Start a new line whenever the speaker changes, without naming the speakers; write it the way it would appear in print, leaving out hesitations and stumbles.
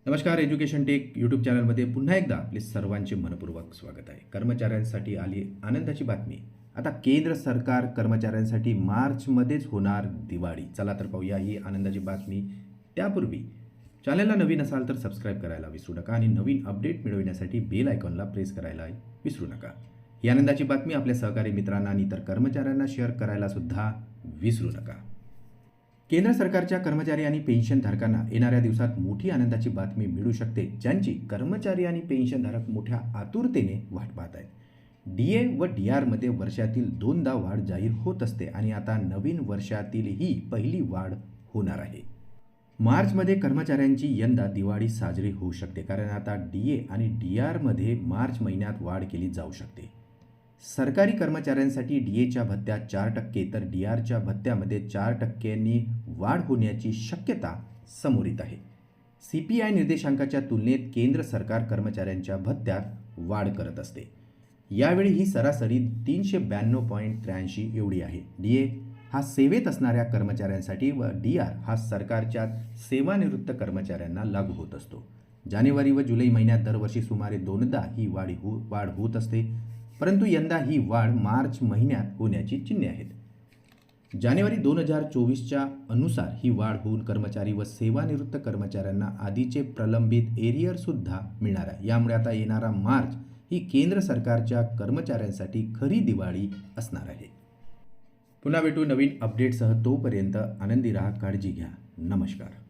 नमस्कार. Education take YouTube चॅनलमध्ये पुन्हा एकदा आपले सर्वांचे मनपूर्वक स्वागत आहे. कर्मचाऱ्यांसाठी आली आनंदाची बातमी. आता केंद्र सरकार कर्मचाऱ्यांसाठी मार्चमध्येच होणार दिवाळी. चला तर पाहूया ही आनंदाची बातमी. त्यापूर्वी चॅनलला नवीन असाल तर सबस्क्राईब करायला विसरू नका आणि नवीन अपडेट मिळविण्यासाठी बेल आयकॉनला प्रेस करायला विसरू नका. ही आनंदाची बातमी आपल्या सहकारी मित्रांना आणि इतर कर्मचाऱ्यांना शेअर करायला सुद्धा विसरू नका. केंद्र सरकारच्या कर्मचारी आणि पेन्शनधारकांना येणाऱ्या दिवसात मोठी आनंदाची बातमी मिळू शकते, ज्यांची कर्मचारी आणि पेन्शनधारक मोठ्या आतुरतेने वाट पाहत आहेत. डीए व डीआरमध्ये वर्षातील 2दा वाढ जाहीर होत असते आणि आता नवीन वर्षातील ही पहिली वाढ होणार आहे. मार्चमध्ये कर्मचाऱ्यांची यंदा दिवाळी साजरी होऊ शकते, कारण आता डीए आणि डीआरमध्ये मार्च महिन्यात वाढ केली जाऊ शकते. सरकारी कर्मचाऱ्यांसाठी डीएच्या भत्त्यात 4% तर डीआरच्या भत्त्यामध्ये 4%नी वाढ होण्याची शक्यता समोर येत आहे. सीपीआय निर्देशांकाच्या तुलनेत केंद्र सरकार कर्मचाऱ्यांच्या भत्त्यात वाढ करत असते. यावेळी ही सरासरी 392.83 एवढी आहे. डीए हा सेवेत असणाऱ्या कर्मचाऱ्यांसाठी व डीआर हा सरकारच्या सेवानिवृत्त कर्मचाऱ्यांना लागू होत असतो. जानेवारी व जुलै महिन्यात दरवर्षी सुमारे 2दा ही वाढ होत असते, परंतु यंदा ही वाढ मार्च महिन्यात होण्याची चिन्हे आहेत. जानेवारी 2024च्या अनुसार ही वाढ होऊन कर्मचारी व सेवानिवृत्त कर्मचाऱ्यांना आधीचे प्रलंबित एरियरसुद्धा मिळणार आहे. यामुळे आता येणारा मार्च ही केंद्र सरकारच्या कर्मचाऱ्यांसाठी खरी दिवाळी असणार आहे. पुन्हा भेटू नवीन अपडेटसह. तोपर्यंत आनंदी राहा, काळजी घ्या. नमस्कार.